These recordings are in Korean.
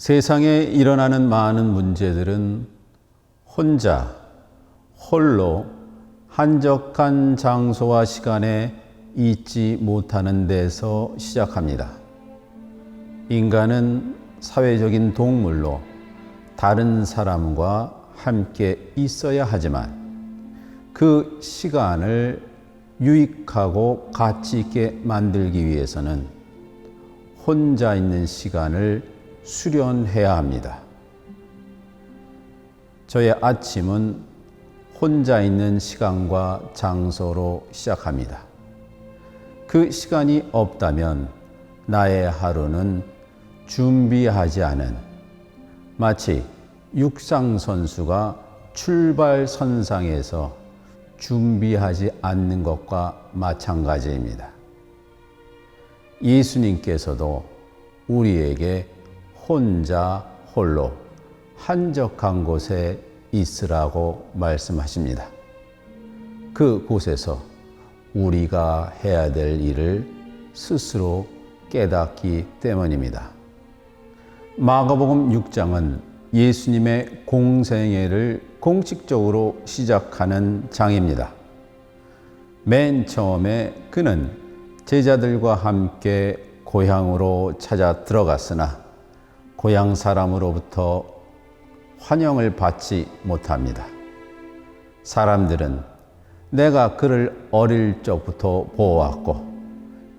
세상에 일어나는 많은 문제들은 혼자, 홀로 한적한 장소와 시간에 있지 못하는 데서 시작합니다. 인간은 사회적인 동물로 다른 사람과 함께 있어야 하지만 그 시간을 유익하고 가치 있게 만들기 위해서는 혼자 있는 시간을 수련해야 합니다. 저의 아침은 혼자 있는 시간과 장소로 시작합니다. 그 시간이 없다면 나의 하루는 준비하지 않은 마치 육상선수가 출발선상에서 준비하지 않는 것과 마찬가지입니다. 예수님께서도 우리에게 혼자 홀로 한적한 곳에 있으라고 말씀하십니다. 그 곳에서 우리가 해야 될 일을 스스로 깨닫기 때문입니다. 마가복음 6장은 예수님의 공생애를 공식적으로 시작하는 장입니다. 맨 처음에 그는 제자들과 함께 고향으로 찾아 들어갔으나 고향 사람으로부터 환영을 받지 못합니다. 사람들은 내가 그를 어릴 적부터 보아왔고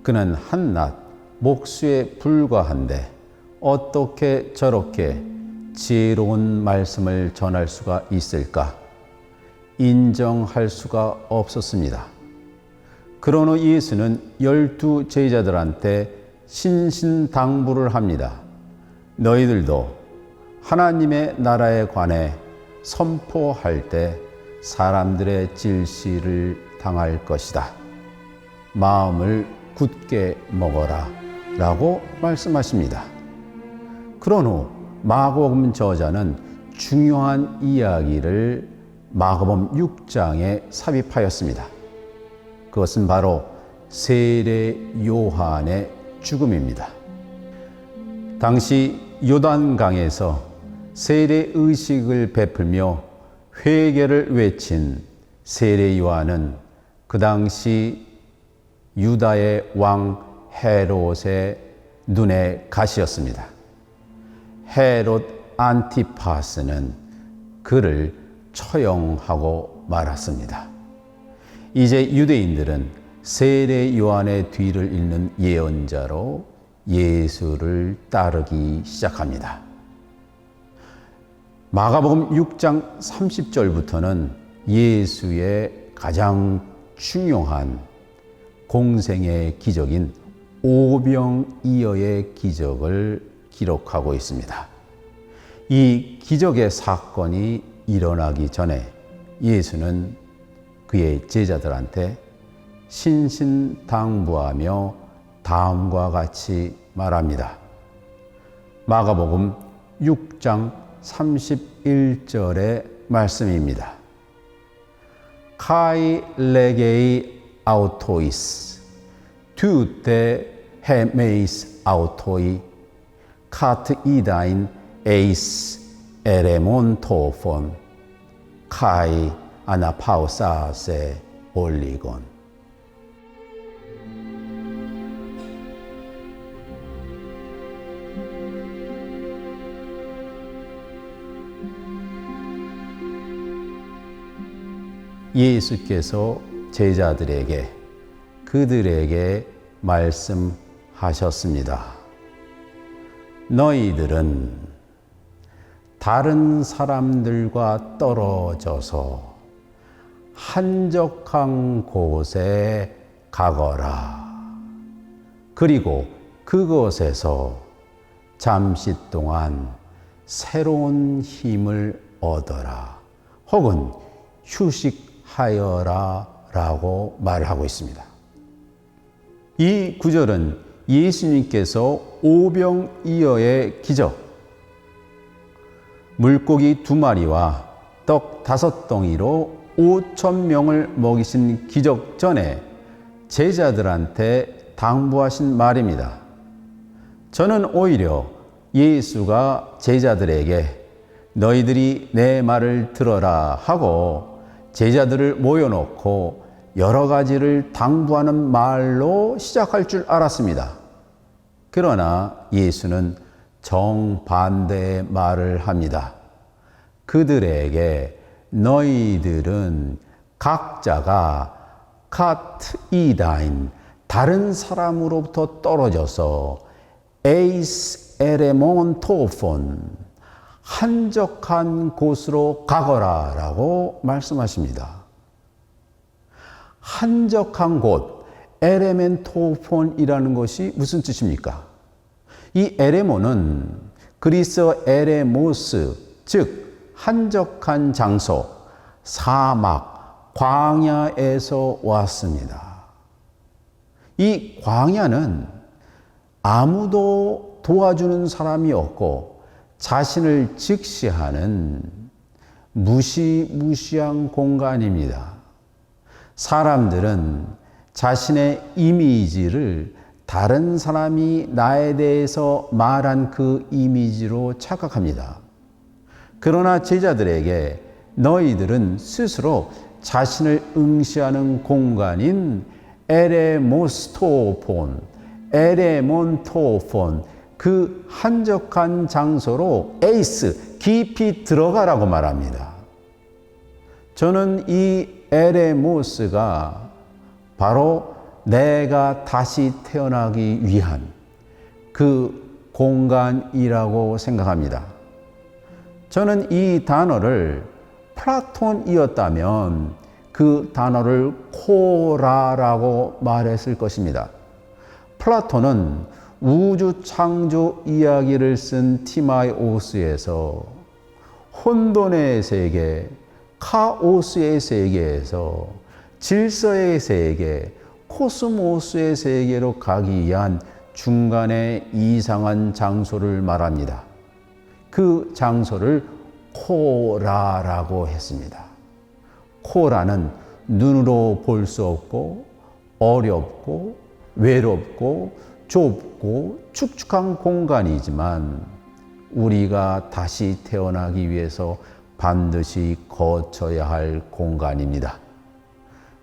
그는 한낱 목수에 불과한데 어떻게 저렇게 지혜로운 말씀을 전할 수가 있을까? 인정할 수가 없었습니다. 그런 후 예수는 12 제자들한테 신신당부를 합니다. 너희들도 하나님의 나라에 관해 선포할 때 사람들의 질시를 당할 것이다. 마음을 굳게 먹어라 라고 말씀하십니다. 그런 후 마가복음 저자는 중요한 이야기를 마가복음 6장에 삽입하였습니다. 그것은 바로 세례 요한의 죽음입니다. 당시 요단강에서 세례 의식을 베풀며 회개를 외친 세례 요한은 그 당시 유다의 왕 헤롯의 눈의 가시였습니다. 헤롯 안티파스는 그를 처형하고 말았습니다. 이제 유대인들은 세례 요한의 뒤를 잇는 예언자로 예수를 따르기 시작합니다. 마가복음 6장 30절부터는 예수의 가장 중요한 공생의 기적인 오병이어의 기적을 기록하고 있습니다. 이 기적의 사건이 일어나기 전에 예수는 그의 제자들한테 신신당부하며 다음과 같이 말합니다. 마가복음 6장 31절의 말씀입니다. 카이 레게이 아우토이스 투테 헤메이스 아우토이 카트 이다인 에이스 에레몬토폰 카이 아나파우사세 올리곤. 예수께서 제자들에게 그들에게 말씀하셨습니다. 너희들은 다른 사람들과 떨어져서 한적한 곳에 가거라. 그리고 그곳에서 잠시 동안 새로운 힘을 얻어라. 혹은 휴식하여라 라고 말하고 있습니다. 이 구절은 예수님께서 오병이어의 기적, 물고기 2마리와 떡 5덩이로 5,000명을 먹이신 기적 전에 제자들한테 당부하신 말입니다. 저는 오히려 예수가 제자들에게 너희들이 내 말을 들어라 하고 제자들을 모여놓고 여러 가지를 당부하는 말로 시작할 줄 알았습니다. 그러나 예수는 정반대의 말을 합니다. 그들에게 너희들은 각자가 카트이다인 다른 사람으로부터 떨어져서 에이스 에레몬토폰 한적한 곳으로 가거라 라고 말씀하십니다. 한적한 곳, 에레멘토폰이라는 것이 무슨 뜻입니까? 이 에레몬은 그리스어 에레모스, 즉 한적한 장소, 사막, 광야에서 왔습니다. 이 광야는 아무도 도와주는 사람이 없고 자신을 직시하는 무시무시한 공간입니다. 사람들은 자신의 이미지를 다른 사람이 나에 대해서 말한 그 이미지로 착각합니다. 그러나 제자들에게 너희들은 스스로 자신을 응시하는 공간인 에레모스토폰, 에레몬토폰, 그 한적한 장소로 에이스, 깊이 들어가라고 말합니다. 저는 이 에레모스가 바로 내가 다시 태어나기 위한 그 공간이라고 생각합니다. 저는 이 단어를 플라톤이었다면 그 단어를 코라라고 말했을 것입니다. 플라톤은 우주 창조 이야기를 쓴 티마이오스에서 혼돈의 세계, 카오스의 세계에서 질서의 세계, 코스모스의 세계로 가기 위한 중간에 이상한 장소를 말합니다. 그 장소를 코라라고 했습니다. 코라는 눈으로 볼 수 없고 어렵고 외롭고 좁고 축축한 공간이지만 우리가 다시 태어나기 위해서 반드시 거쳐야 할 공간입니다.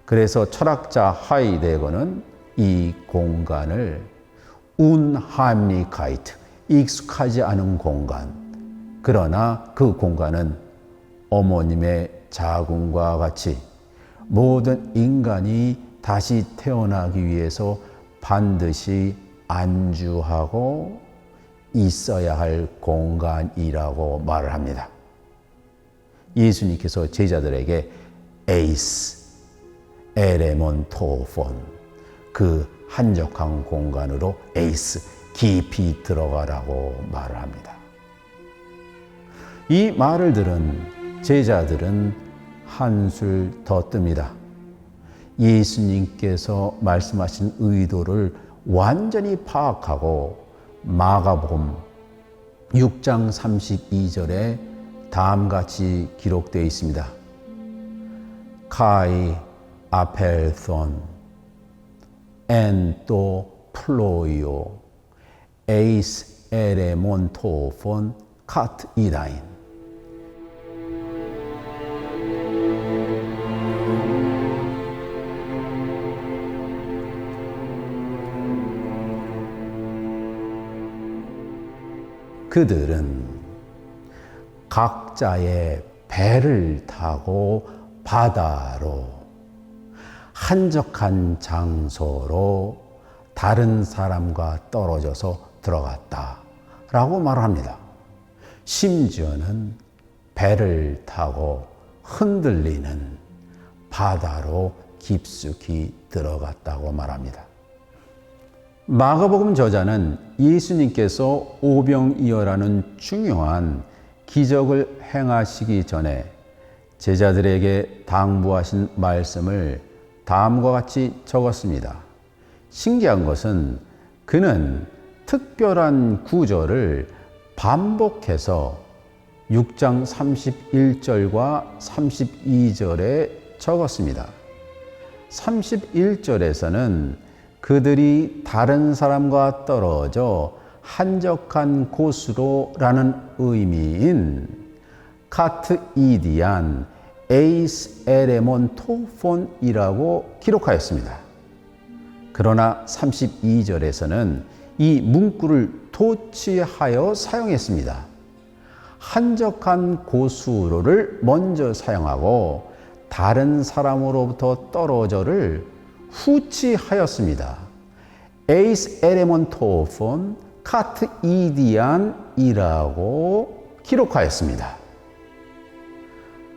그래서 철학자 하이데거는 이 공간을 운하임리카이트, 익숙하지 않은 공간, 그러나 그 공간은 어머님의 자궁과 같이 모든 인간이 다시 태어나기 위해서 반드시 안주하고 있어야 할 공간이라고 말을 합니다. 예수님께서 제자들에게 에이스, 에레몬토폰, 그 한적한 공간으로 에이스, 깊이 들어가라고 말을 합니다. 이 말을 들은 제자들은 한술 더 뜹니다. 예수님께서 말씀하신 의도를 완전히 파악하고 마가복음 6장 32절에 다음같이 기록되어 있습니다. 카이 아펠손 엔또 플로이오 에이스 에레몬토폰 카트 이다인. 그들은 각자의 배를 타고 바다로 한적한 장소로 다른 사람과 떨어져서 들어갔다라고 말합니다. 심지어는 배를 타고 흔들리는 바다로 깊숙이 들어갔다고 말합니다. 마가복음 저자는 예수님께서 오병이어라는 중요한 기적을 행하시기 전에 제자들에게 당부하신 말씀을 다음과 같이 적었습니다. 신기한 것은 그는 특별한 구절을 반복해서 6장 31절과 32절에 적었습니다. 31절에서는 그들이 다른 사람과 떨어져 한적한 곳으로라는 의미인 카트이디안 에이스 에레몬 토폰이라고 기록하였습니다. 그러나 32절에서는 이 문구를 도치하여 사용했습니다. 한적한 곳으로를 먼저 사용하고 다른 사람으로부터 떨어져를 후치하였습니다. 에이스 에레몬 토폰 카트이디안이라고 기록하였습니다.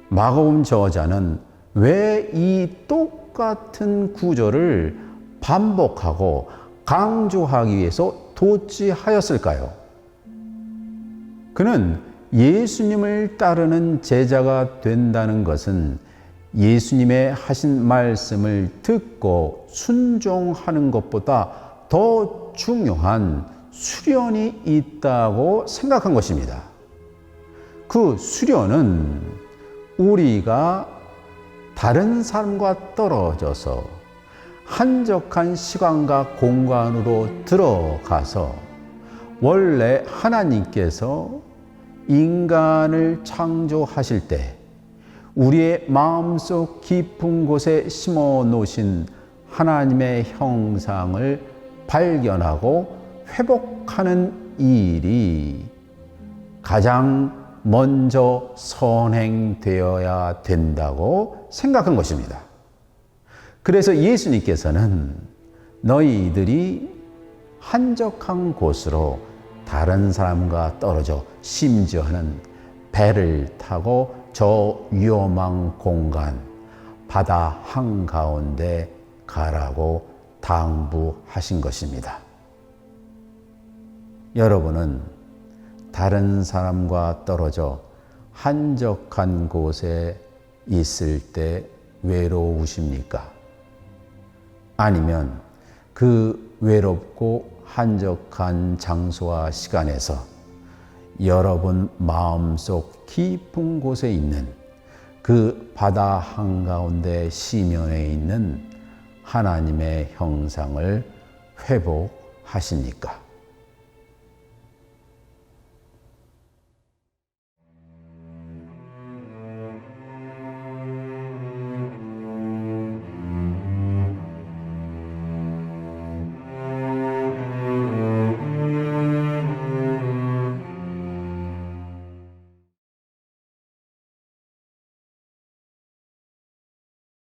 마가복음 저자는 왜 이 똑같은 구절을 반복하고 강조하기 위해서 도치하였을까요? 그는 예수님을 따르는 제자가 된다는 것은 예수님의 하신 말씀을 듣고 순종하는 것보다 더 중요한 수련이 있다고 생각한 것입니다. 그 수련은 우리가 다른 사람과 떨어져서 한적한 시간과 공간으로 들어가서 원래 하나님께서 인간을 창조하실 때 우리의 마음속 깊은 곳에 심어 놓으신 하나님의 형상을 발견하고 회복하는 일이 가장 먼저 선행되어야 된다고 생각한 것입니다. 그래서 예수님께서는 너희들이 한적한 곳으로 다른 사람과 떨어져 심지어는 배를 타고 저 위험한 공간, 바다 한가운데 가라고 당부하신 것입니다. 여러분은 다른 사람과 떨어져 한적한 곳에 있을 때 외로우십니까? 아니면 그 외롭고 한적한 장소와 시간에서 여러분 마음속 깊은 곳에 있는 그 바다 한가운데 심연에 있는 하나님의 형상을 회복하십니까?